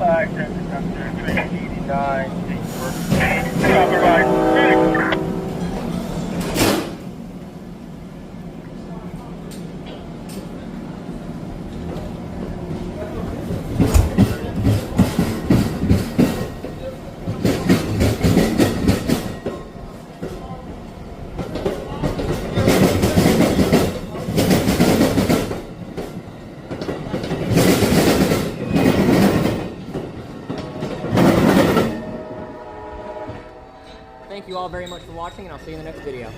Flag, transit after P089, Copy, right. Thank you all very much for watching, and I'll see you in the next video.